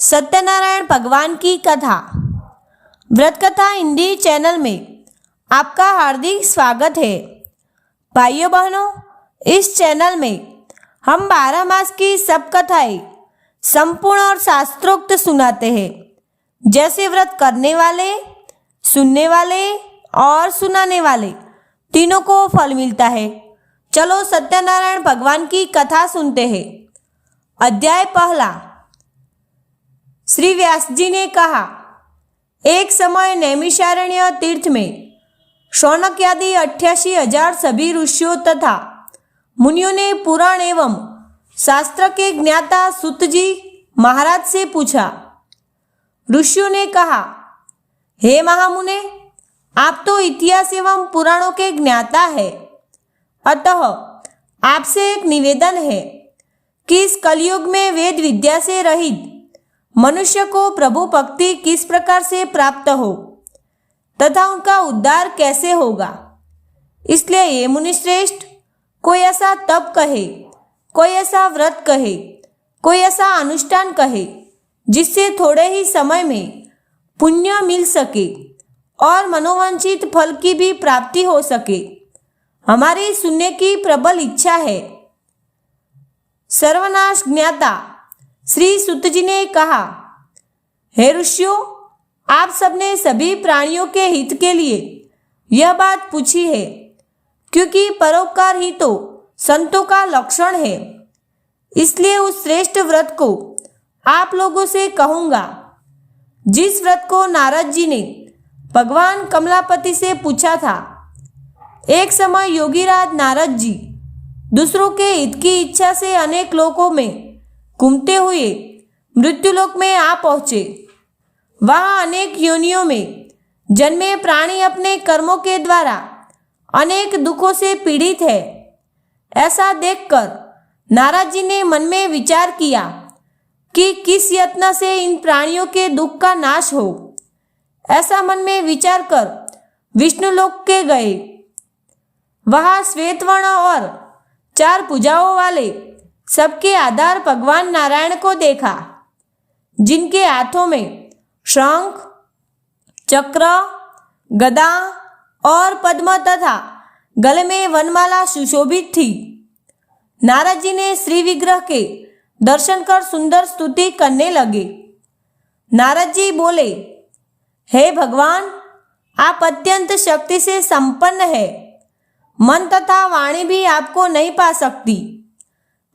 सत्यनारायण भगवान की कथा व्रत कथा हिंदी चैनल में आपका हार्दिक स्वागत है। भाइयों बहनों, इस चैनल में हम 12 मास की सब कथाएं संपूर्ण और शास्त्रोक्त सुनाते हैं। जैसे व्रत करने वाले, सुनने वाले और सुनाने वाले तीनों को फल मिलता है। चलो सत्यनारायण भगवान की कथा सुनते हैं। अध्याय पहला। श्री व्यास जी ने कहा, एक समय नैमिषारण्य तीर्थ में शौनक आदि 88,000 सभी ऋषियों तथा मुनियों ने पुराण एवं शास्त्र के ज्ञाता सुत जी महाराज से पूछा। ऋषियों ने कहा, हे महामुने, आप तो इतिहास एवं पुराणों के ज्ञाता है, अतः आपसे एक निवेदन है कि इस कलयुग में वेद विद्या से रहित मनुष्य को प्रभु भक्ति किस प्रकार से प्राप्त हो तथा उनका उद्धार कैसे होगा। इसलिए ये मुनिश्रेष्ठ, कोई ऐसा तप कहे, कोई ऐसा व्रत कहे, कोई ऐसा अनुष्ठान कहे जिससे थोड़े ही समय में पुण्य मिल सके और मनोवांछित फल की भी प्राप्ति हो सके। हमारी सुनने की प्रबल इच्छा है। सर्वनाश ज्ञाता श्री सुत जी ने कहा, हे ऋषियों, आप सबने सभी प्राणियों के हित के लिए यह बात पूछी है, क्योंकि परोपकार ही तो संतों का लक्षण है। इसलिए उस श्रेष्ठ व्रत को आप लोगों से कहूँगा, जिस व्रत को नारद जी ने भगवान कमलापति से पूछा था। एक समय योगीराज नारद जी दूसरों के हित की इच्छा से अनेक लोकों में घूमते हुए मृत्युलोक में आ पहुंचे। वहां अनेक योनियों में जन्मे प्राणी अपने कर्मों के द्वारा अनेक दुखों से पीड़ित है। ऐसा देखकर नारद जी ने मन में विचार किया कि किस यत्न से इन प्राणियों के दुख का नाश हो। ऐसा मन में विचार कर विष्णुलोक के गए। वहां श्वेतवर्ण और 4 भुजाओं वाले सबके आधार भगवान नारायण को देखा, जिनके हाथों में शंख, चक्र, गदा और पद्म तथा गले में वनमाला सुशोभित थी। नारद जी ने श्री विग्रह के दर्शन कर सुंदर स्तुति करने लगे। नारद जी बोले, हे भगवान, आप अत्यंत शक्ति से संपन्न है। मन तथा वाणी भी आपको नहीं पा सकती।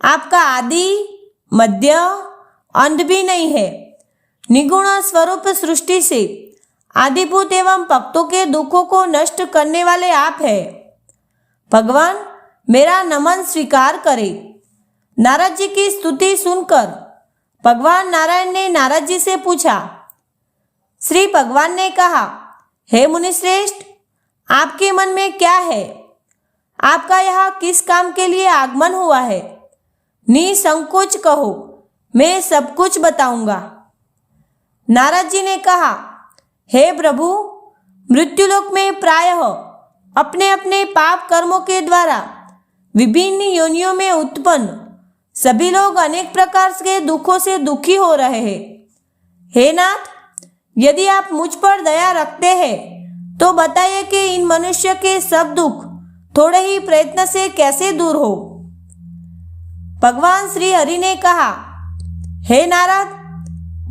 आपका आदि, मध्य, अंत भी नहीं है। निगुण स्वरूप सृष्टि से आदिभूत एवं भक्तों के दुखों को नष्ट करने वाले आप हैं। भगवान, मेरा नमन स्वीकार करें। नारद जी की स्तुति सुनकर भगवान नारायण ने नारद जी से पूछा। श्री भगवान ने कहा, हे मुनिश्रेष्ठ, आपके मन में क्या है? आपका यहाँ किस काम के लिए आगमन हुआ है? निसंकोच कहो, मैं सब कुछ बताऊंगा। नारद जी ने कहा, हे प्रभु, मृत्युलोक में प्रायः अपने अपने पाप कर्मों के द्वारा विभिन्न योनियों में उत्पन्न सभी लोग अनेक प्रकार के दुखों से दुखी हो रहे हैं। हे नाथ, यदि आप मुझ पर दया रखते हैं तो बताइए कि इन मनुष्य के सब दुख थोड़े ही प्रयत्न से कैसे दूर हो। भगवान श्री हरि ने कहा, हे नारद,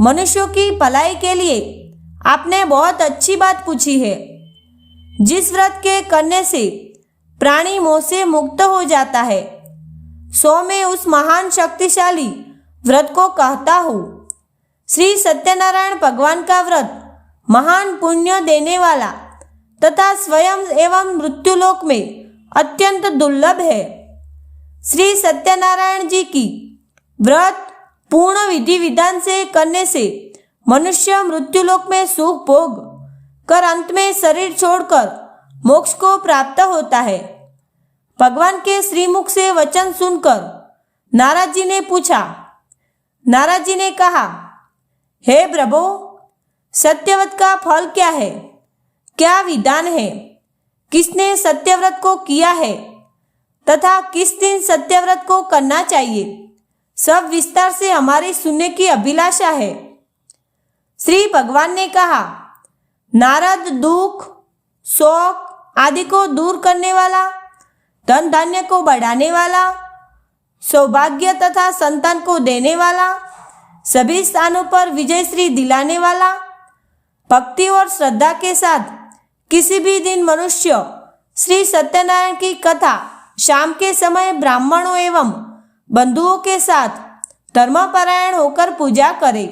मनुष्यों की भलाई के लिए आपने बहुत अच्छी बात पूछी है। जिस व्रत के करने से प्राणी मोह से मुक्त हो जाता है, सो मैं उस महान शक्तिशाली व्रत को कहता हूँ। श्री सत्यनारायण भगवान का व्रत महान पुण्य देने वाला तथा स्वयं एवं मृत्युलोक में अत्यंत दुर्लभ है। श्री सत्यनारायण जी की व्रत पूर्ण विधि विधान से करने से मनुष्य मृत्युलोक में सुख भोग कर अंत में शरीर छोड़कर मोक्ष को प्राप्त होता है। भगवान के श्रीमुख से वचन सुनकर नारद जी ने पूछा। नारद जी ने कहा, हे प्रभु, सत्यव्रत का फल क्या है? क्या विधान है? किसने सत्यव्रत को किया है तथा किस दिन सत्यव्रत को करना चाहिए? सब विस्तार से हमारी सुनने की अभिलाषा है। श्री भगवान ने कहा, नारद दुख, शोक आदि को दूर करने वाला, धन धान्य को बढ़ाने वाला, सौभाग्य तथा संतान को देने वाला, सभी स्थानों पर विजय श्री दिलाने वाला, भक्ति और श्रद्धा के साथ किसी भी दिन मनुष्य श्री सत्यनारायण की कथा शाम के समय ब्राह्मणों एवं बंधुओं के साथ धर्मपरायण होकर पूजा करे।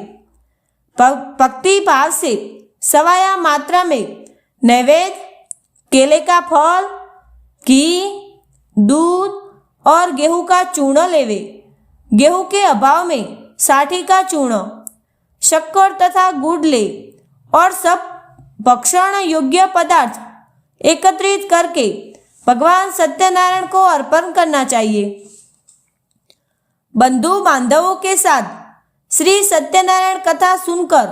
भक्ति भाव से सवाया मात्रा में नैवेद्य, केले का फल, घी, दूध और गेहूं का चूर्ण लेवे। गेहूं के अभाव में साठी का चूर्ण, शक्कर तथा गुड़ ले और सब भक्षण योग्य पदार्थ एकत्रित करके भगवान सत्यनारायण को अर्पण करना चाहिए। बंधु बांधवों के साथ श्री सत्यनारायण कथा सुनकर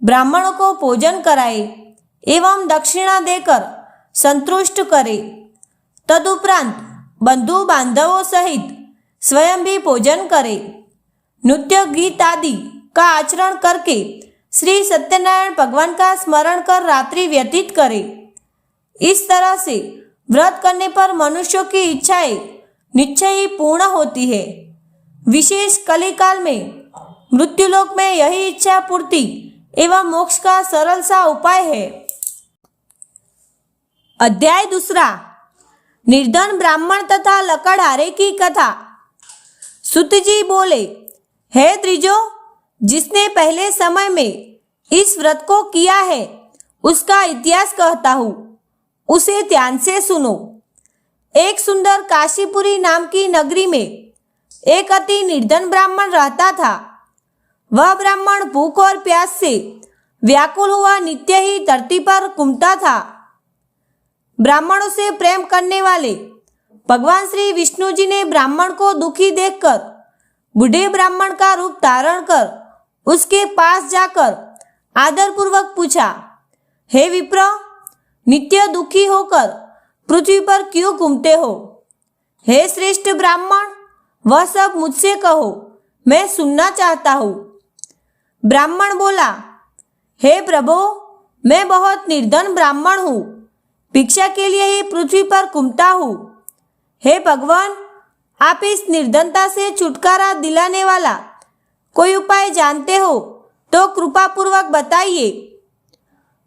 ब्राह्मणों को भोजन कराए एवं दक्षिणा देकर संतुष्ट करे। तदुपरांत बंधु बांधवों सहित स्वयं भी भोजन करे। नृत्य गीत आदि का आचरण करके श्री सत्यनारायण भगवान का स्मरण कर रात्रि व्यतीत करे। इस तरह से व्रत करने पर मनुष्यों की इच्छाएं निश्चय ही पूर्ण होती है। विशेष कलिकाल में मृत्युलोक में यही इच्छा पूर्ति एवं मोक्ष का सरल सा उपाय है। अध्याय दूसरा, निर्धन ब्राह्मण तथा लकड़हारे की कथा। सुत जी बोले, हे द्विजो, जिसने पहले समय में इस व्रत को किया है उसका इतिहास कहता हूँ, उसे ध्यान से सुनो। एक सुंदर काशीपुरी नाम की नगरी में एक अति निर्धन ब्राह्मण रहता था। वह ब्राह्मण भूख और प्यास से व्याकुल हुआ नित्य ही धरती पर घूमता था। ब्राह्मणों से प्रेम करने वाले भगवान श्री विष्णु जी ने ब्राह्मण को दुखी देखकर बूढ़े ब्राह्मण का रूप धारण कर उसके पास जाकर आदरपूर्वक पूछा, हे विप्र, नित्य दुखी होकर पृथ्वी पर क्यों घूमते हो? हे श्रेष्ठ ब्राह्मण, वह सब मुझसे कहो, मैं सुनना चाहता हूँ। ब्राह्मण बोला, हे प्रभो, मैं बहुत निर्धन ब्राह्मण हूँ, भिक्षा के लिए ही पृथ्वी पर घूमता हूँ। हे भगवान, आप इस निर्धनता से छुटकारा दिलाने वाला कोई उपाय जानते हो तो कृपा पूर्वक बताइए।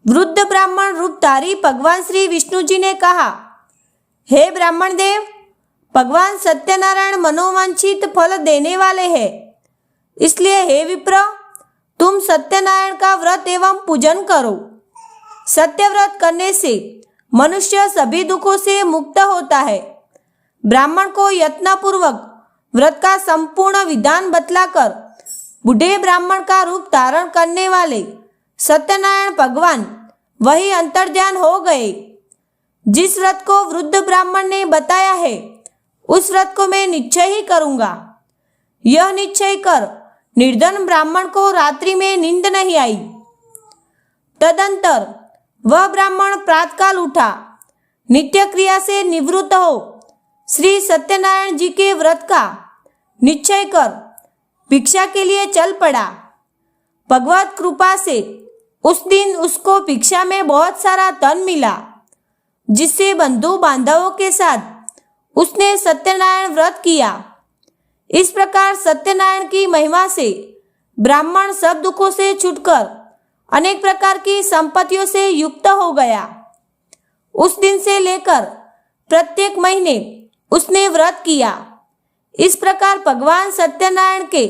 वृद्ध ब्राह्मण रूपधारी भगवान श्री विष्णु जी ने कहा, हे ब्राह्मण देव, भगवान सत्यनारायण मनोवांछित फल देने वाले हैं, इसलिए हे विप्र, तुम सत्यनारायण का व्रत एवं पूजन करो। सत्य व्रत करने से मनुष्य सभी दुखों से मुक्त होता है। ब्राह्मण को यत्नपूर्वक व्रत का संपूर्ण विधान बतलाकर बूढ़े ब्राह्मण का रूप धारण करने वाले सत्यनारायण भगवान वही अंतर्ध्यान हो गए। जिस व्रत को वृद्ध ब्राह्मण ने बताया है उस व्रत को मैं निश्चय ही करूंगा। यह निश्चय कर निर्धन ब्राह्मण को रात्रि में नींद नहीं आई। तदंतर वह ब्राह्मण प्रातःकाल उठा, नित्य क्रिया से निवृत्त हो श्री सत्यनारायण जी के व्रत का निश्चय कर भिक्षा के लिए चल पड़ा। भगवत कृपा से उस दिन उसको भिक्षा में बहुत सारा धन मिला, जिससे बंधु बांधवों के साथ उसने सत्यनारायण व्रत किया। इस प्रकार सत्यनारायण की महिमा से ब्राह्मण सब दुखों से छूटकर अनेक प्रकार की संपत्तियों से युक्त हो गया। उस दिन से लेकर प्रत्येक महीने उसने व्रत किया। इस प्रकार भगवान सत्यनारायण के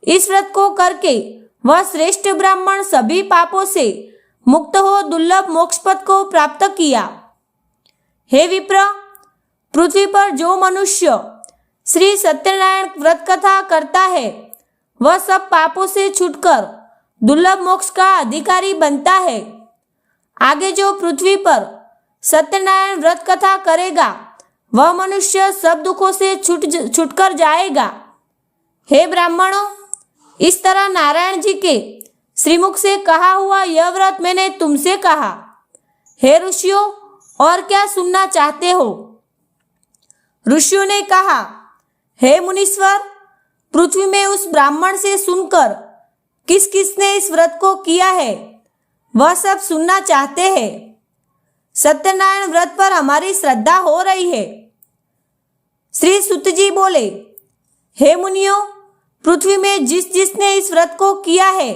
इस व्रत को करके वह श्रेष्ठ ब्राह्मण सभी पापों से मुक्त हो दुर्लभ मोक्ष पद को प्राप्त किया। हे विप्र, पृथ्वी पर जो मनुष्य श्री सत्यनारायण व्रत कथा करता है वह सब पापों से छूटकर दुर्लभ मोक्ष का अधिकारी बनता है। आगे जो पृथ्वी पर सत्यनारायण व्रत कथा करेगा वह मनुष्य सब दुखों से छूटकर जाएगा। हे ब्राह्मणों, इस तरह नारायण जी के श्रीमुख से कहा हुआ यह व्रत मैंने तुमसे कहा। हे ऋषियों, और क्या सुनना चाहते हो? ऋषियों ने कहा, हे मुनीश्वर, पृथ्वी में उस ब्राह्मण से सुनकर किस किसने इस व्रत को किया है वह सब सुनना चाहते हैं। सत्यनारायण व्रत पर हमारी श्रद्धा हो रही है। श्री सुत जी बोले, हे मुनियों, पृथ्वी में जिस जिसने इस व्रत को किया है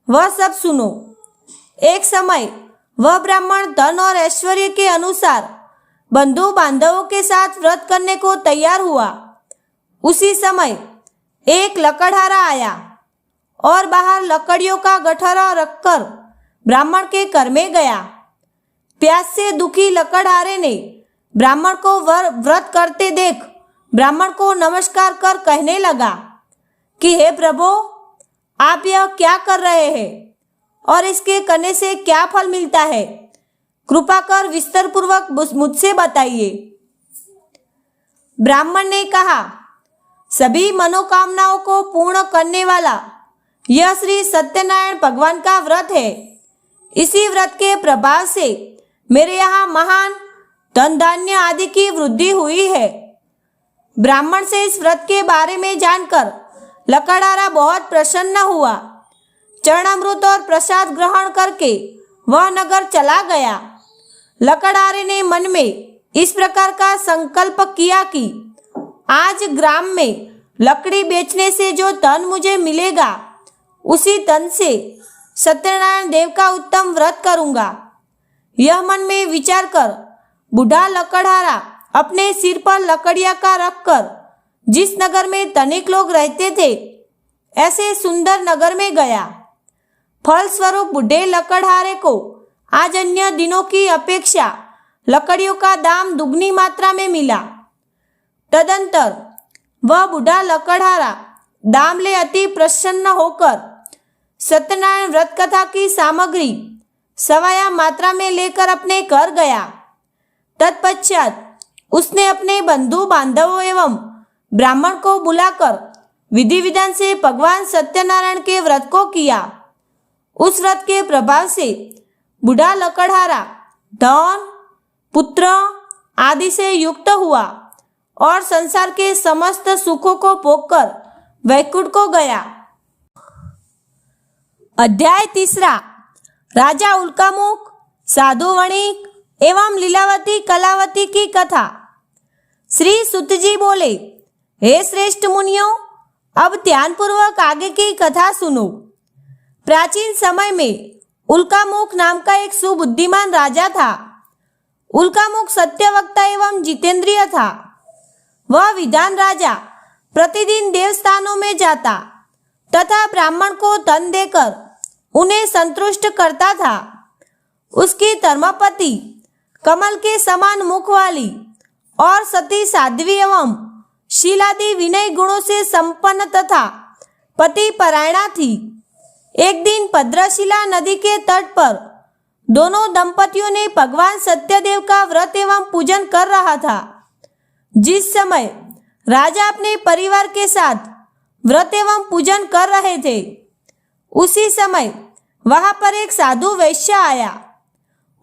वह सब सुनो। एक समय वह ब्राह्मण धन और ऐश्वर्य के अनुसार बंधु बांधवों के साथ व्रत करने को तैयार हुआ। उसी समय एक लकड़हारा आया और बाहर लकड़ियों का गठरा रखकर ब्राह्मण के घर में गया। प्यास से दुखी लकड़हारे ने ब्राह्मण को व्रत करते देख ब्राह्मण को नमस्कार कर कहने लगा कि हे प्रभु, आप यह क्या कर रहे हैं और इसके करने से क्या फल मिलता है? कृपा कर विस्तार पूर्वक मुझसे बताइए। ब्राह्मण ने कहा, सभी मनोकामनाओं को पूर्ण करने वाला यह श्री सत्यनारायण भगवान का व्रत है। इसी व्रत के प्रभाव से मेरे यहाँ महान धन धान्य आदि की वृद्धि हुई है। ब्राह्मण से इस व्रत के बारे में जानकर लकड़हारा बहुत प्रसन्न हुआ। चरणामृत और प्रसाद ग्रहण करके वह नगर चला गया। लकड़हारे ने मन में इस प्रकार का संकल्प किया कि आज ग्राम में लकड़ी बेचने से जो धन मुझे मिलेगा उसी धन से सत्यनारायण देव का उत्तम व्रत करूंगा। यह मन में विचार कर बूढ़ा लकड़हारा अपने सिर पर लकड़ियां का रखकर जिस नगर में धनिक लोग रहते थे ऐसे सुंदर नगर में गया। फलस्वरूप बूढ़े लकड़हारे को आज अन्य दिनों की अपेक्षा लकड़ियों का दाम दुगनी मात्रा में मिला। तदंतर वह बूढ़ा लकड़हारा दाम ले अति प्रसन्न होकर सत्यनारायण व्रत कथा की सामग्री सवाया मात्रा में लेकर अपने घर गया। तत्पश्चात उसने अपने बंधु बांधवों एवं ब्राह्मण को बुलाकर विधि विधान से भगवान सत्यनारायण के व्रत को किया। उस व्रत के प्रभाव से बूढ़ा लकड़हारा धन, पुत्र आदि से युक्त हुआ और संसार के समस्त सुखों को भोगकर वैकुंठ को गया। अध्याय 3। राजा उल्कामुख, साधु वणिक एवं लीलावती कलावती की कथा। श्री सुत जी बोले, हे श्रेष्ठ मुनियों, अब ध्यानपूर्वक आगे की कथा सुनो। प्राचीन समय में उल्कामुख नाम का एक सुबुद्धिमान राजा था। उल्कामुख सत्यवक्ता एवं जितेंद्रिय था। वह विद्वान राजा प्रतिदिन देवस्थानों में जाता तथा ब्राह्मण को धन देकर उन्हें संतुष्ट करता था। उसकी धर्मपति कमल के समान मुख वाली और सती साध्वी एवं शीलादि विनय गुणों से संपन्न तथा पति परायणा थी। एक दिन भद्रशिला नदी के तट पर दोनों दंपतियों ने भगवान सत्यदेव का व्रत एवं पूजन कर रहा था। जिस समय राजा अपने परिवार के साथ व्रत एवं पूजन कर रहे थे उसी समय वहां पर एक साधु वैश्य आया।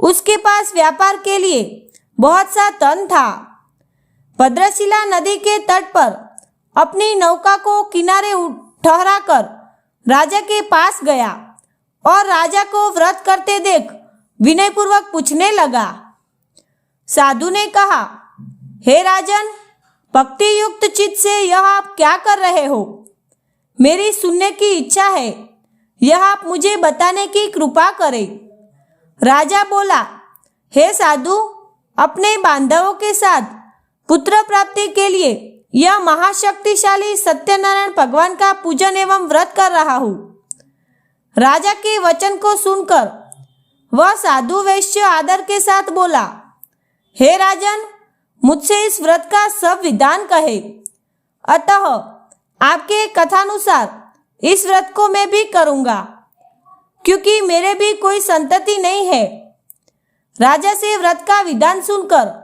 उसके पास व्यापार के लिए बहुत सा धन था। भद्रशिला नदी के तट पर अपनी नौका को किनारे ठहराकर राजा के पास गया और राजा को व्रत करते देख विनयपूर्वक पूछने लगा। साधु ने कहा, हे राजन, भक्ति युक्त चित्त से यह आप क्या कर रहे हो? मेरी सुनने की इच्छा है, यह आप मुझे बताने की कृपा करें। राजा बोला, हे साधु, अपने बांधवों के साथ पुत्र प्राप्ति के लिए यह महाशक्तिशाली सत्यनारायण भगवान का पूजन एवं व्रत कर रहा हूँ। राजा के वचन को सुनकर वह साधु वैश्य आदर के साथ बोला, हे राजन, मुझसे इस व्रत का सब विधान कहे। अतः आपके कथानुसार इस व्रत को मैं भी करूंगा, क्योंकि मेरे भी कोई संतति नहीं है। राजा से व्रत का विधान सुनकर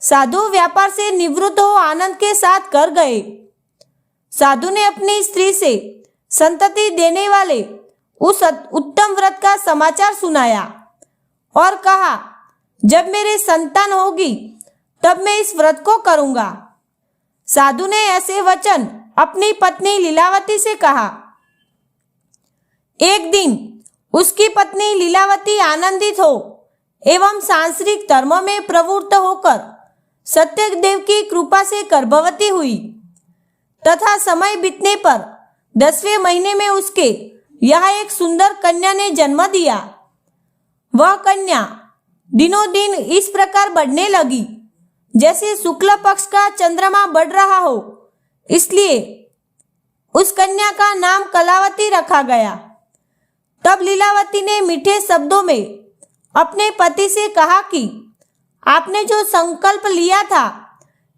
साधु व्यापार से निवृत्त हो आनंद के साथ घर गए। साधु ने अपनी स्त्री से संतति देने वाले उस उत्तम व्रत का समाचार सुनाया और कहा, जब मेरे संतान होगी तब मैं इस व्रत को करूंगा। साधु ने ऐसे वचन अपनी पत्नी लीलावती से कहा। एक दिन उसकी पत्नी लीलावती आनंदित हो एवं सांसारिक धर्म में प्रवृत्त होकर सत्यदेव की कृपा से गर्भवती हुई तथा समय बीतने पर 10वें महीने में उसके यहाँ एक सुंदर कन्या ने जन्म दिया। वह कन्या दिनों दिन इस प्रकार बढ़ने लगी जैसे शुक्ल पक्ष का चंद्रमा बढ़ रहा हो, इसलिए उस कन्या का नाम कलावती रखा गया। तब लीलावती ने मीठे शब्दों में अपने पति से कहा कि आपने जो संकल्प लिया था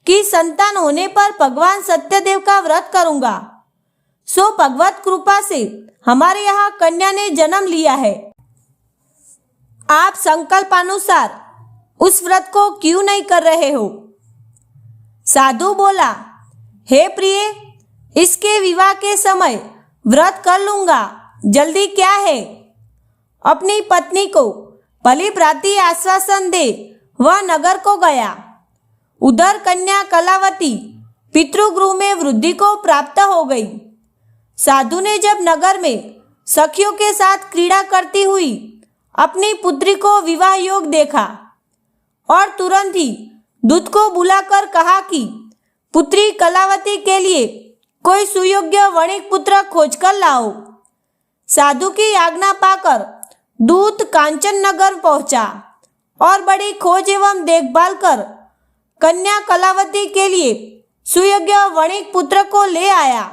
कि संतान होने पर भगवान सत्यदेव का व्रत करूंगा, सो भगवत कृपा से हमारे यहाँ कन्या ने जन्म लिया है। आप संकल्पानुसार उस व्रत को क्यों नहीं कर रहे हो? साधु बोला, हे प्रिय, इसके विवाह के समय व्रत कर लूंगा, जल्दी क्या है। अपनी पत्नी को भली भांति आश्वासन दे वह नगर को गया। उधर कन्या कलावती पितृगृह में वृद्धि को प्राप्त हो गई। साधु ने जब नगर में सखियों के साथ क्रीड़ा करती हुई अपनी पुत्री को विवाह योग देखा और तुरंत ही दूत को बुलाकर कहा कि पुत्री कलावती के लिए कोई सुयोग्य वणिक पुत्र खोजकर लाओ। साधु की आज्ञा पाकर दूत कांचन नगर पहुंचा और बड़ी खोज एवं देखभाल कर कन्या कलावती के लिए सुयोग्य वणिक पुत्र को ले आया।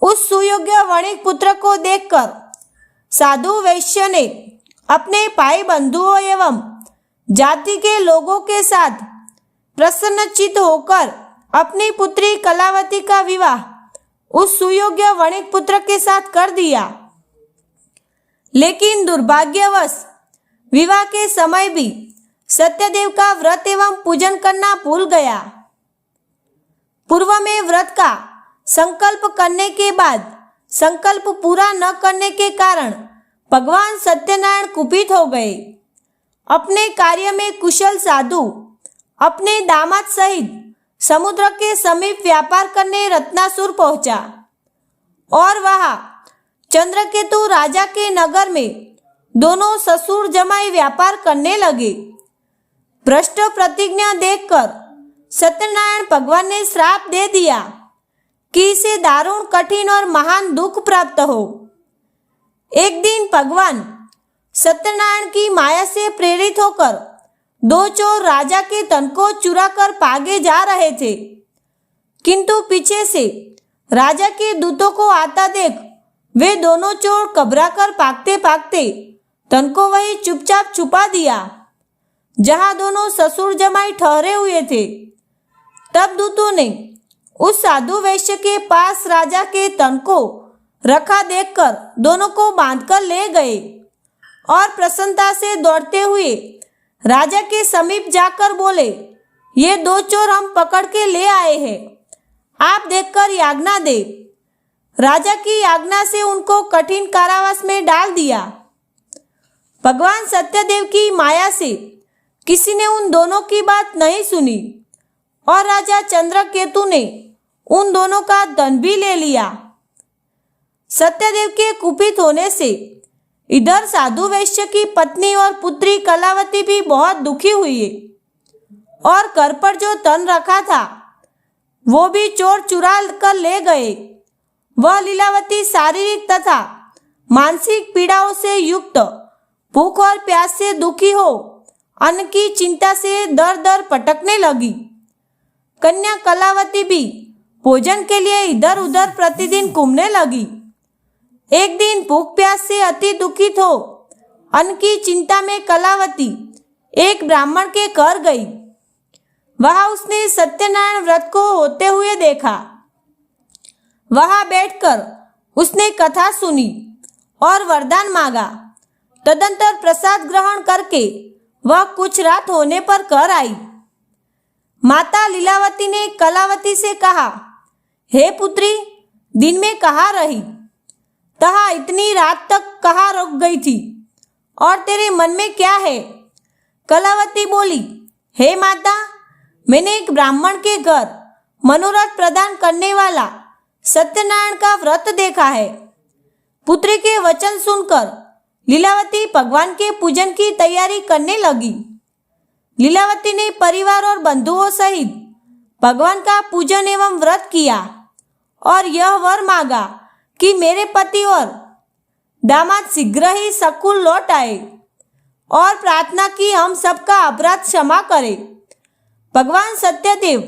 उस सुयोग्य वणिक पुत्र को देखकर साधु वैश्य ने अपने भाई बंधुओं एवं जाति के लोगों के साथ प्रसन्नचित्त होकर अपनी पुत्री कलावती का विवाह उस सुयोग्य वणिक पुत्र के साथ कर दिया। लेकिन दुर्भाग्यवश विवाह के समय भी सत्यदेव का व्रत एवं पूजन करना भूल गया। पूर्व में व्रत का संकल्प करने के बाद संकल्प पूरा न करने के कारण भगवान सत्यनारायण कुपित हो गए। अपने कार्य में कुशल साधु अपने दामाद सहित समुद्र के समीप व्यापार करने रत्नासुर पहुंचा और वहां चंद्रकेतु राजा के नगर में दोनों ससुर जमाई व्यापार करने लगे। भ्रष्ट प्रतिज्ञा देखकर सत्यनारायण भगवान ने श्राप दे दिया कि इसे दारुण कठिन और महान दुख प्राप्त हो। एक दिन भगवान सत्यनारायण की माया से प्रेरित होकर दो चोर राजा के धन को चुरा कर भागे जा रहे थे, किंतु पीछे से राजा के दूतों को आता देख वे दोनों चोर घबराकर भागते भागते धन को वही चुपचाप छुपा दिया जहां दोनों ससुर जमाई ठहरे हुए थे। तब दूतों ने उस साधु वैश्य के पास राजा के धन को रखा देखकर दोनों को बांधकर ले गए और प्रसन्नता से दौड़ते हुए राजा के समीप जाकर बोले, ये दो चोर हम पकड़ के ले आए हैं, आप देखकर आज्ञा दे। राजा की आज्ञा से उनको कठिन कारावास में डाल दिया। भगवान सत्यदेव की माया से किसी ने उन दोनों की बात नहीं सुनी और राजा चंद्रकेतु ने उन दोनों का धन भी ले लिया। सत्यदेव के कुपित होने से इधर साधु वैश्य की पत्नी और पुत्री कलावती भी बहुत दुखी हुई और घर पर जो धन रखा था वो भी चोर चुरा कर ले गए। वह लीलावती शारीरिक तथा मानसिक पीड़ाओं से युक्त, भूख और प्यास से दुखी हो अन्न की चिंता से दर दर भटकने लगी। कन्या कलावती भी भोजन के लिए इधर उधर प्रतिदिन घूमने लगी। एक दिन भूख प्यास से अति दुखित हो अन्न की चिंता में कलावती एक ब्राह्मण के घर गई। वहां उसने सत्यनारायण व्रत को होते हुए देखा। वहां बैठकर उसने कथा सुनी और वरदान मांगा। तदंतर प्रसाद ग्रहण करके वह कुछ रात होने पर घर आई। माता लीलावती ने कलावती से कहा, हे पुत्री, दिन में कहाँ रही तथा इतनी रात तक कहाँ रुक गई थी और तेरे मन में क्या है? कलावती बोली, हे माता, मैंने एक ब्राह्मण के घर मनोरथ प्रदान करने वाला सत्यनारायण का व्रत देखा है। पुत्री के वचन सुनकर लीलावती भगवान के पूजन की तैयारी करने लगी। लीलावती ने परिवार और बंधुओं सहित भगवान का पूजन एवं व्रत किया और यह वर मांगा कि मेरे पति और दामाद शीघ्र ही सकुल लौट आए, और प्रार्थना की हम सबका अपराध क्षमा करे। भगवान सत्यदेव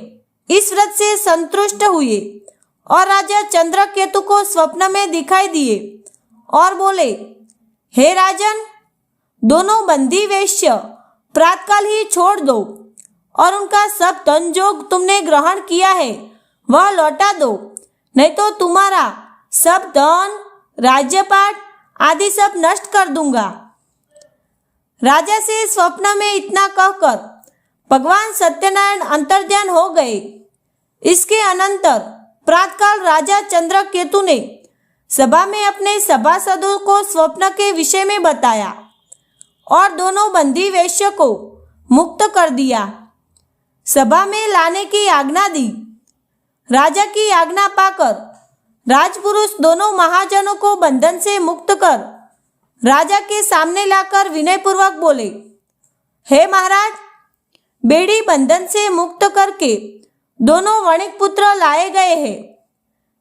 इस व्रत से संतुष्ट हुए और राजा चंद्रकेतु को स्वप्न में दिखाई दिए और बोले, हे राजन, दोनों बंदी वेश्य प्रातःकाल ही छोड़ दो और उनका सब धन जो तुमने ग्रहण किया है वह लौटा दो, नहीं तो तुम्हारा सब धन, राज्यपाट आदि सब नष्ट कर दूंगा। राजा से स्वप्न में इतना कहकर भगवान सत्यनारायण अंतर्ध्यान हो गए। इसके अनंतर प्रातःकाल राजा चंद्रकेतु ने सभा में अपने सभासदों को स्वप्न के विषय में बताया और दोनों बंदी वेश्य को मुक्त कर दिया। सभा में लाने की आज्ञा दी। राजा की आज्ञा पाकर राजपुरुष दोनों महाजनों को बंधन से मुक्त कर राजा के सामने लाकर विनयपूर्वक बोले, हे महाराज, बेड़ी बंधन से मुक्त करके दोनों वणिक पुत्र लाए गए हैं।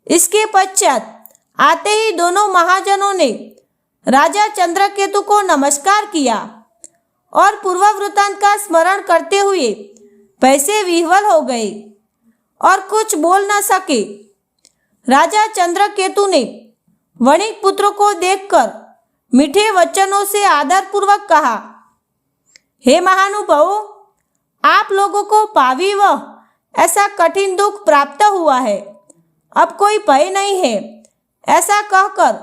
इसके पश्चात आते ही दोनों महाजनों ने राजा चंद्रकेतु को नमस्कार किया और पूर्व वृत्तांत का स्मरण करते हुए वैसे विह्वल हो गए और कुछ बोल न सके। राजा चंद्रकेतु ने वणिक पुत्रों को देखकर मीठे वचनों से आदरपूर्वक कहा, हे महानुभावों, आप लोगों को पावी व ऐसा कठिन दुख प्राप्त हुआ है, अब कोई भय नहीं है। ऐसा कहकर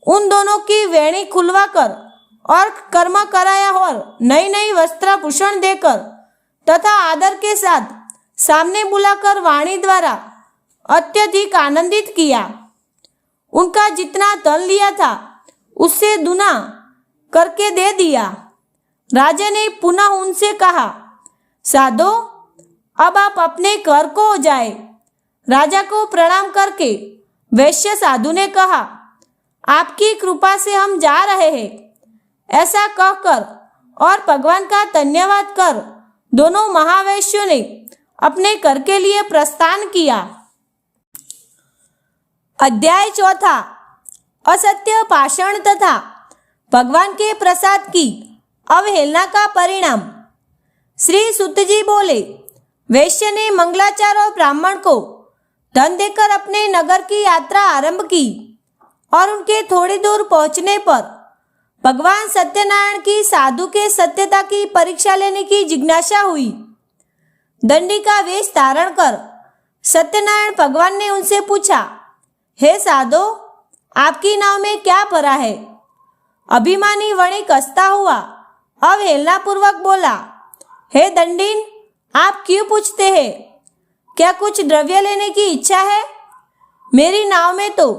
उन दोनों की वेणी खुलवाकर और कर्म कराया और नई नई वस्त्रभूषण देकर तथा आदर के साथ सामने बुलाकर वाणी द्वारा अत्यधिक आनंदित किया। उनका जितना धन लिया था उससे दुना करके दे दिया। राजा ने पुनः उनसे कहा, साधो, अब आप अपने घर को जाए। राजा को प्रणाम करके वैश्य साधु ने कहा, आपकी कृपा से हम जा रहे हैं। ऐसा कहकर और भगवान का धन्यवाद कर दोनों महावैश्यों ने अपने घर के लिए प्रस्थान किया। अध्याय 4, असत्य भाषण तथा भगवान के प्रसाद की अवहेलना का परिणाम। श्री सुत जी बोले, वैश्य ने मंगलाचार और ब्राह्मण को धन देकर अपने नगर की यात्रा आरंभ की और उनके थोड़ी दूर पहुंचने पर भगवान सत्यनारायण की साधु के सत्यता की परीक्षा लेने की जिज्ञासा हुई। दंडी का वेश धारण कर सत्यनारायण भगवान ने उनसे पूछा, हे साधो, आपकी नाव में क्या भरा है? अभिमानी वणिक हंसता हुआ अवहेलना पूर्वक बोला, हे दंडीन, आप क्यों पूछते हैं? क्या कुछ द्रव्य लेने की इच्छा है? मेरी नाव में तो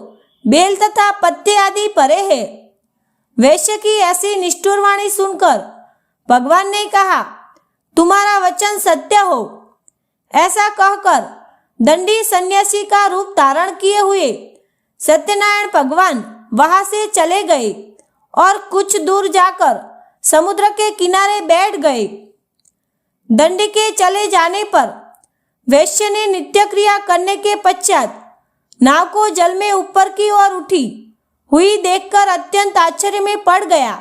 बेल तथा पत्ते आदि भरे हैं। वैश्य की ऐसी निष्ठुर वाणी सुनकर भगवान ने कहा, तुम्हारा वचन सत्य हो। ऐसा कहकर दंडी सन्यासी का रूप धारण किए हुए सत्यनारायण भगवान वहां से चले गए और कुछ दूर जाकर समुद्र के किनारे बैठ गए। दंडी के चले जाने पर वैश्य ने नित्य क्रिया करने के पश्चात नाव को जल में ऊपर की ओर उठी हुई देखकर अत्यंत आश्चर्य में पड़ गया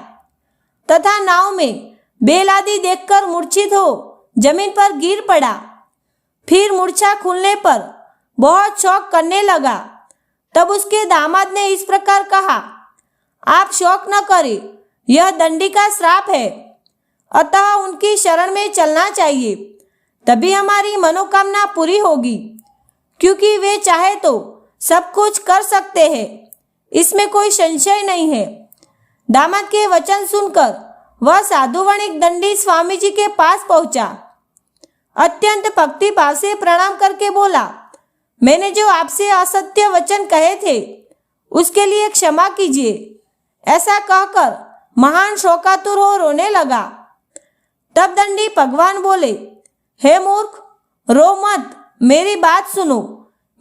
तथा नाव में बेल आदि देखकर मूर्छित हो जमीन पर गिर पड़ा। फिर मूर्छा खुलने पर बहुत शोक करने लगा। तब उसके दामाद ने इस प्रकार कहा, आप शोक न करें, यह दंडी का श्राप है, अतः उनकी शरण में चलना चाहिए, तभी हमारी मनोकामना पूरी होगी, क्योंकि वे चाहे तो सब कुछ कर सकते हैं, इसमें कोई संशय नहीं है। दामाद के वचन सुनकर वह साधु वणिक दंडी स्वामी जी के पास पहुंचा। अत्यंत भक्ति भाव से प्रणाम करके बोला, मैंने जो आपसे असत्य वचन कहे थे उसके लिए क्षमा कीजिए। ऐसा कहकर महान शोकातुर हो रोने लगा। तब दंडी भगवान बोले, हे मूर्ख, रो मत, मेरी बात सुनो।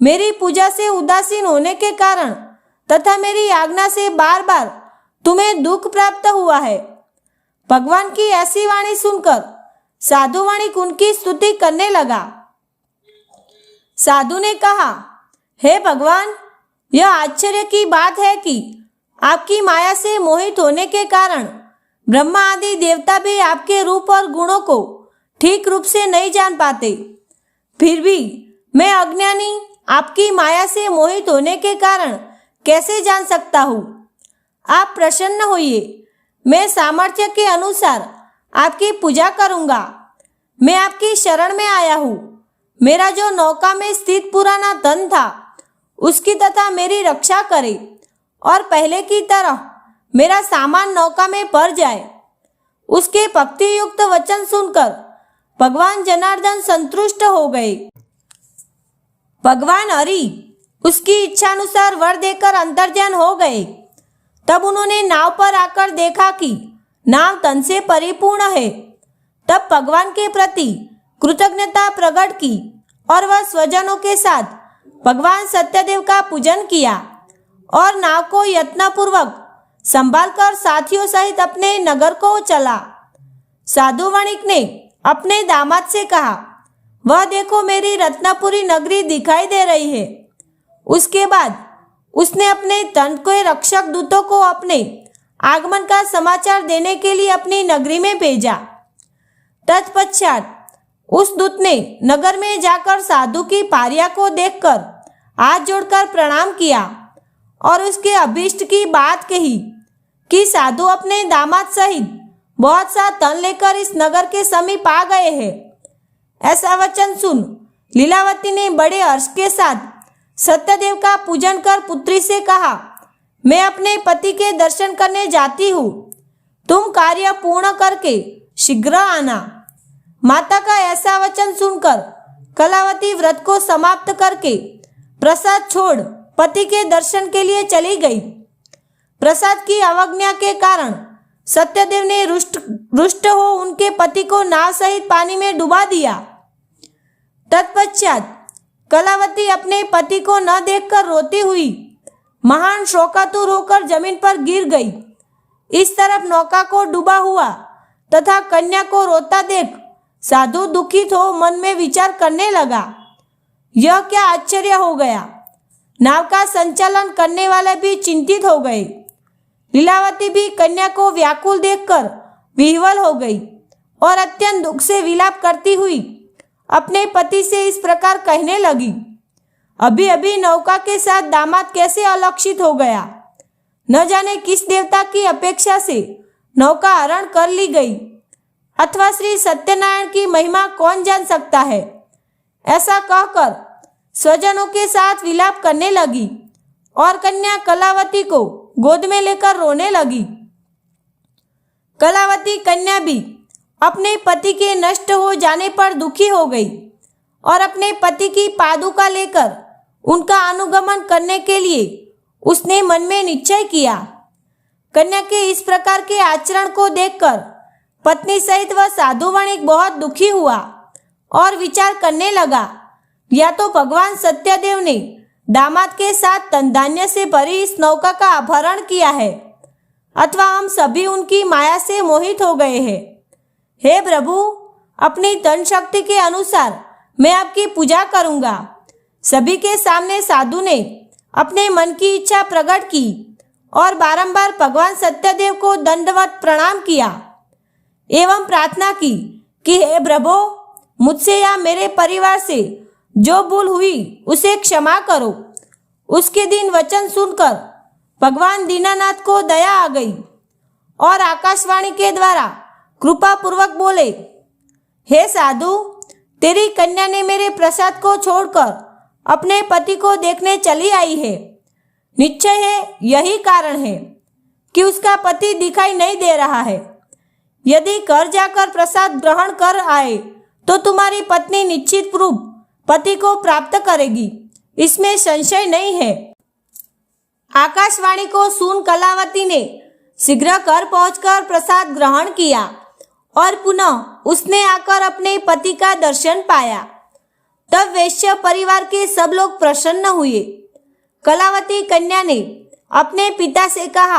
मेरी पूजा से उदासीन होने के कारण तथा मेरी आज्ञा से बार बार तुम्हें दुख प्राप्त हुआ है। भगवान की ऐसी वाणी सुनकर साधु वाणिक उनकी स्तुति करने लगा। साधु ने कहा, हे भगवान, यह आश्चर्य की बात है कि आपकी माया से मोहित होने के कारण ब्रह्मा आदि देवता भी आपके रूप और गुणों को ठीक रूप से नहीं जान पाते। फिर भी मैं अज्ञानी आपकी माया से मोहित होने के कारण कैसे जान सकता हूँ? आप प्रसन्न होइए, मैं सामर्थ्य के अनुसार आपकी पूजा करूँगा। मैं आपकी शरण में आया हूँ। मेरा जो नौका में स्थित पुराना धन था उसकी तथा मेरी रक्षा करे और पहले की तरह मेरा सामान नौका में भर जाए। उसके भक्ति युक्त वचन सुनकर भगवान जनार्दन संतुष्ट हो गए। भगवान हरि उसकी इच्छानुसार वर देकर अंतर्ध्यान हो गए। तब उन्होंने नाव पर आकर देखा कि नाव धन से परिपूर्ण है। तब भगवान के प्रति कृतज्ञता प्रकट की और वह स्वजनों के साथ भगवान सत्यदेव का पूजन किया और नाव को यत्नपूर्वक संभालकर साथियों सहित अपने नगर को चला। साधु वणिक ने अपने दामाद से कहा, वह देखो मेरी रत्नपुरी नगरी दिखाई दे रही है। उसके बाद उसने अपने तन के रक्षक दूतों को अपने आगमन का समाचार देने के लिए अपनी नगरी में भेजा। तत्पश्चात उस दूत ने नगर में जाकर साधु की भार्या को देखकर हाथ जोड़कर प्रणाम किया और उसके अभीष्ट की बात कही कि साधु अपने दामाद सहित बहुत सा धन लेकर इस नगर के समीप आ गए हैं। ऐसा वचन सुन लीलावती ने बड़े हर्ष के साथ सत्यदेव का पूजन कर पुत्री से कहा, मैं अपने पति के दर्शन करने जाती हूँ। तुम कार्य पूर्ण करके शीघ्र आना। माता का ऐसा वचन सुनकर कलावती व्रत को समाप्त करके प्रसाद छोड़ पति के दर्शन के लिए चली गई। प्रसाद की अवज्ञा के कारण सत्यदेव ने रुष्ट हो उनके पति को नाव सहित पानी में डुबा दिया। तत्पश्चात कलावती अपने पति को न देखकर रोती हुई महान शोकातुर होकर जमीन पर गिर गई। इस तरफ नौका को डूबा हुआ तथा कन्या को रोता देख साधु दुखित हो मन में विचार करने लगा, यह क्या आश्चर्य हो गया। नाव का संचालन करने वाले भी चिंतित हो गए। लीलावती भी कन्या को व्याकुल देखकर विह्वल हो गई और अत्यंत दुख से विलाप करती हुई अपने पति से इस प्रकार कहने लगी, अभी अभी नौका के साथ दामाद कैसे अलक्षित हो गया। न जाने किस देवता की अपेक्षा से नौका हरण कर ली गई, अथवा श्री सत्यनारायण की महिमा कौन जान सकता है। ऐसा कहकर स्वजनों के साथ विलाप करने लगी और कन्या कलावती को गोद में लेकर रोने लगी। कलावती कन्या भी अपने पति के नष्ट हो जाने पर दुखी हो गई और अपने पति की पादुका लेकर उनका अनुगमन करने के लिए उसने मन में निश्चय किया। कन्या के इस प्रकार के आचरण को देखकर पत्नी सहित वह साधु वणिक बहुत दुखी हुआ और विचार करने लगा, या तो भगवान सत्यदेव ने दामाद के साथ धन धान्य से भरी इस नौका का अपहरण किया है, अथवा हम सभी उनकी माया से मोहित हो गए हैं। हे प्रभु, अपनी धन शक्ति के अनुसार मैं आपकी पूजा करूंगा। सभी के सामने साधु ने अपने मन की इच्छा प्रकट की और बारंबार भगवान सत्यदेव को दंडवत प्रणाम किया एवं प्रार्थना की कि हे प्रभु, मुझसे या मेरे परिवार से जो भूल हुई उसे क्षमा करो। उसके दिन वचन सुनकर भगवान दीनानाथ को दया आ गई और आकाशवाणी के द्वारा कृपा पूर्वक बोले, हे साधु, तेरी कन्या ने मेरे प्रसाद को छोड़कर अपने पति को देखने चली आई है। निश्चय है यही कारण है कि उसका पति दिखाई नहीं दे रहा है। यदि घर जाकर प्रसाद ग्रहण कर आए तो तुम्हारी पत्नी निश्चित रूप पति को प्राप्त करेगी, इसमें संशय नहीं है। आकाशवाणी को सुन कलावती ने शीघ्र घर पहुंचकर प्रसाद ग्रहण किया और पुनः उसने आकर अपने पति का दर्शन पाया। तब वैश्य परिवार के सब लोग प्रसन्न हुए। कलावती कन्या ने अपने पिता से कहा,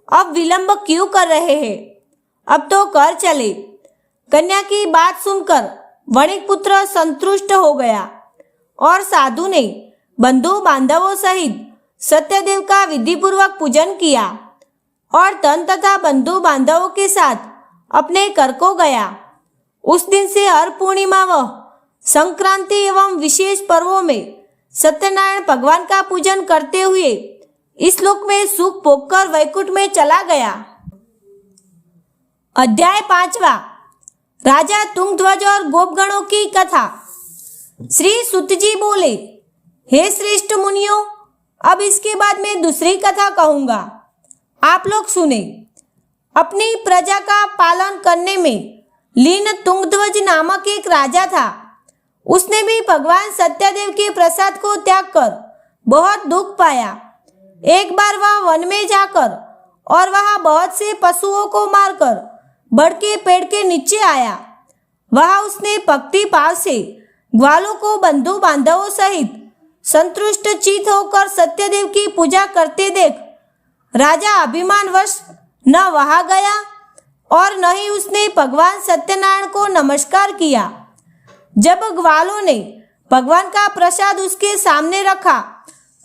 अब विलंब क्यों कर रहे हैं? अब तो कर चले। कन्या की बात सुनकर वणिक पुत्र संतुष्ट हो गया और साधु ने बंधु बांधवों सहित सत्यदेव का विधिपूर्वक पूजन किया और तन तथा बंधु बांधवों के साथ अपने घर को गया। उस दिन से हर पूर्णिमा व संक्रांति एवं विशेष पर्वों में सत्यनारायण भगवान का पूजन करते हुए इस लोक में सुख भोगकर वैकुंठ में चला गया। अध्याय 5 राजा तुंगध्वज और गोपगणों की कथा। श्री सुत जी बोले, हे श्रेष्ठ मुनियों, अब इसके बाद मैं दूसरी कथा कहूंगा, आप लोग सुने। अपनी प्रजा का पालन करने में लीन तुंगध्वज नामक एक राजा था। उसने भी भगवान सत्यदेव के प्रसाद को त्याग कर बहुत दुख पाया। एक बार वह वन में जाकर और वहां बहुत से पशुओं को मारकर बड़ के पेड़ के नीचे आया। वहां उसने भक्ति भाव से ग्वालों को बंधु बांधवों सहित संतुष्ट चित होकर सत्यदेव की पूजा करते देख राजा अभिमानवश न वहां गया और न ही उसने भगवान सत्यनारायण को नमस्कार किया। जब ग्वालों ने भगवान का प्रसाद उसके सामने रखा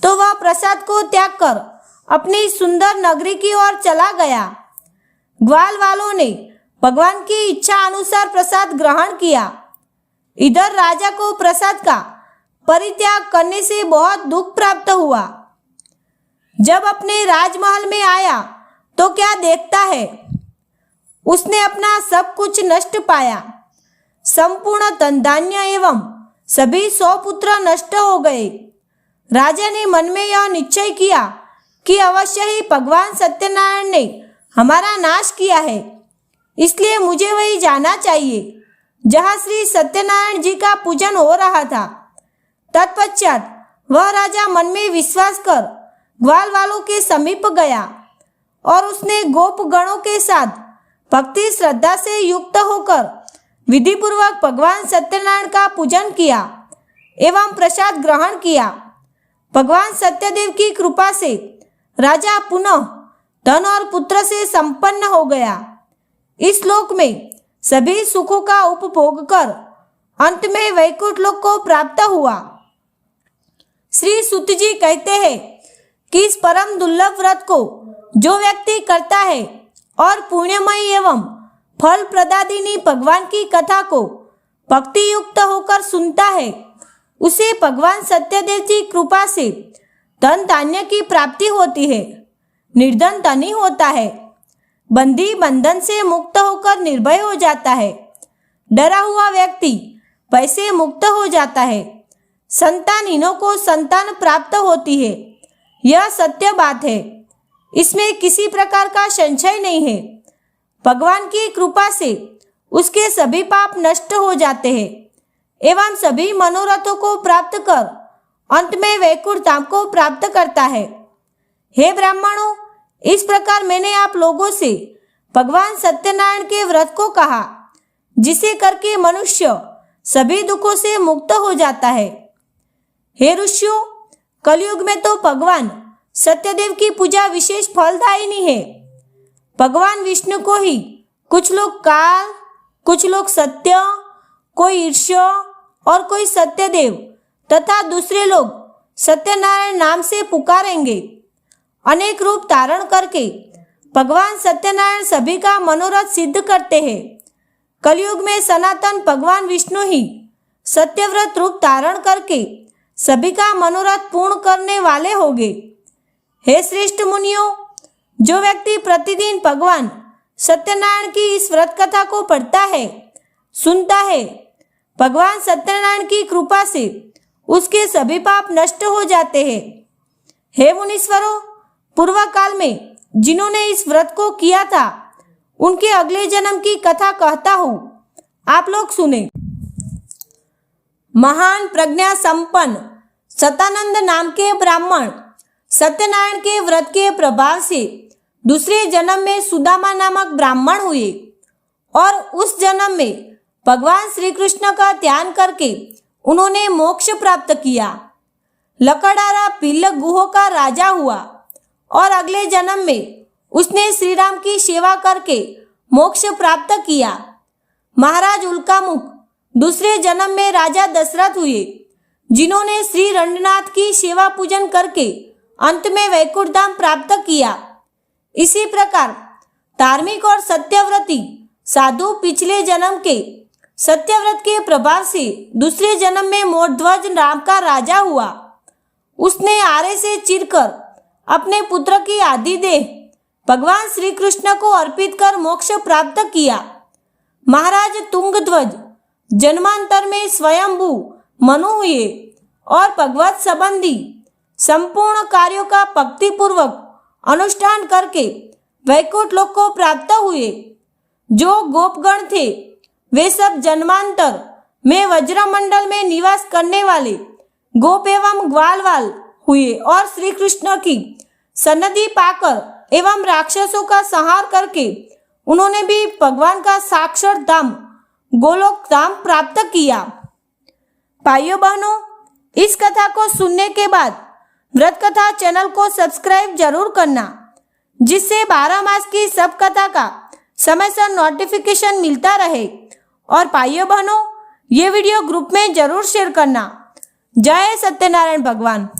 तो वह प्रसाद को त्याग कर अपनी सुंदर नगरी की ओर चला गया। ग्वाल वालों ने भगवान की इच्छा अनुसार प्रसाद ग्रहण किया। इधर राजा को प्रसाद का परित्याग करने से बहुत दुख प्राप्त हुआ। जब अपने राजमहल में आया तो क्या देखता है, उसने अपना सब कुछ नष्ट पाया। संपूर्ण धन धान्य एवं सभी 100 पुत्र नष्ट हो गए। राजा ने मन में यह निश्चय किया कि अवश्य ही भगवान सत्यनारायण ने हमारा नाश किया है, इसलिए मुझे वही जाना चाहिए जहाँ श्री सत्यनारायण जी का पूजन हो रहा था। तत्पश्चात वह राजा मन में विश्वास कर ग्वाल वालों के समीप गया और उसने गोप गणों के साथ भक्ति श्रद्धा से युक्त होकर विधि पूर्वक भगवान सत्यनारायण का पूजन किया एवं प्रसाद ग्रहण किया। भगवान सत्यदेव की कृपा से राजा पुनः धन और पुत्र से संपन्न हो गया। इस लोक में सभी सुखों का उपभोग कर अंत में वैकुंठ लोक को प्राप्त हुआ। श्री सुत जी कहते हैं कि इस परम दुर्लभ व्रत को जो व्यक्ति करता है और पुण्यमय एवं फल प्रदादिनी भगवान की कथा को भक्ति युक्त होकर सुनता है, उसे भगवान सत्यदेव की कृपा से धन धान्य की प्राप्ति होती है, निर्धन धनी होता है, बंदी बंधन से मुक्त होकर निर्भय हो जाता है, डरा हुआ व्यक्ति भय से मुक्त हो जाता है, संतानहीनों को संतान प्राप्त होती है। यह सत्य बात है, इसमें किसी प्रकार का संशय नहीं है। भगवान की कृपा से उसके सभी पाप नष्ट हो जाते हैं एवं सभी मनोरथों को प्राप्त कर अंत में वैकुंठ धाम को प्राप्त करता है। हे ब्राह्मणों, इस प्रकार मैंने आप लोगों से भगवान सत्यनारायण के व्रत को कहा, जिसे करके मनुष्य सभी दुखों से मुक्त हो जाता है। हे ऋषियों, कलयुग में तो भगवान सत्यदेव की पूजा विशेष फलदायिनी है। भगवान विष्णु को ही कुछ लोग काल, कुछ लोग सत्य, कोई ईर्ष्य और कोई सत्यदेव तथा दूसरे लोग सत्यनारायण नाम से पुकारेंगे। अनेक रूप धारण करके भगवान सत्यनारायण सभी का मनोरथ सिद्ध करते हैं। कलयुग में सनातन भगवान विष्णु ही सत्यव्रत रूप धारण करके सभी का मनोरथ पूर्ण करने वाले होंगे। हे श्रेष्ठ मुनियों, जो व्यक्ति प्रतिदिन भगवान सत्यनारायण की इस व्रत कथा को पढ़ता है, सुनता है, भगवान सत्यनारायण की कृपा से उसके सभी पाप नष्ट हो जाते हैं। हे मुनीश्वरों, पूर्व काल में जिन्होंने इस व्रत को किया था, उनके अगले जन्म की कथा कहता हूँ, आप लोग सुने। महान प्रज्ञा संपन्न सतानंद नाम के ब्राह्मण सत्यनारायण के व्रत के प्रभाव से दूसरे जन्म में सुदामा नामक ब्राह्मण हुए और उस जन्म में भगवान श्री कृष्ण का ध्यान करके उन्होंने मोक्ष प्राप्त किया। लकड़ारा भिल्ल गुहों का राजा हुआ और अगले जन्म में उसने श्री राम की सेवा करके मोक्ष प्राप्त किया। महाराज उल्कामुख दूसरे जन्म में राजा दशरथ हुए, जिन्होंने श्री रंगनाथ की सेवा पूजन करके अंत में वैकुंठ धाम प्राप्त किया। इसी प्रकार धार्मिक और सत्यव्रती साधु पिछले जन्म के सत्यव्रत के प्रभाव से दूसरे जन्म में मोरध्वज नाम का राजा हुआ। उसने आरे से चीरकर अपने पुत्र की आदि देह भगवान श्री कृष्ण को अर्पित कर मोक्ष प्राप्त किया। महाराज तुंगध्वज जन्मांतर में स्वयंभू मनु हुए और भगवत संबंधी संपूर्ण कार्यों का भक्ति पूर्वक अनुष्ठान करके वैकुंठ लोक को प्राप्त हुए। जो गोपगण थे वे सब जन्मांतर में वज्रमंडल में निवास करने वाले गोप एवं ग्वालवाल हुए और श्री कृष्ण की सन्निधि पाकर एवं राक्षसों का संहार करके उन्होंने भी भगवान का साक्षात धाम गोलोक धाम प्राप्त किया। भाइयों बहनों, इस कथा को सुनने के बाद व्रत कथा चैनल को सब्सक्राइब जरूर करना, जिससे 12 मास की सब कथा का समय से नोटिफिकेशन मिलता रहे। और भाइयों बहनों, ये वीडियो ग्रुप में जरूर शेयर करना। जय सत्यनारायण भगवान।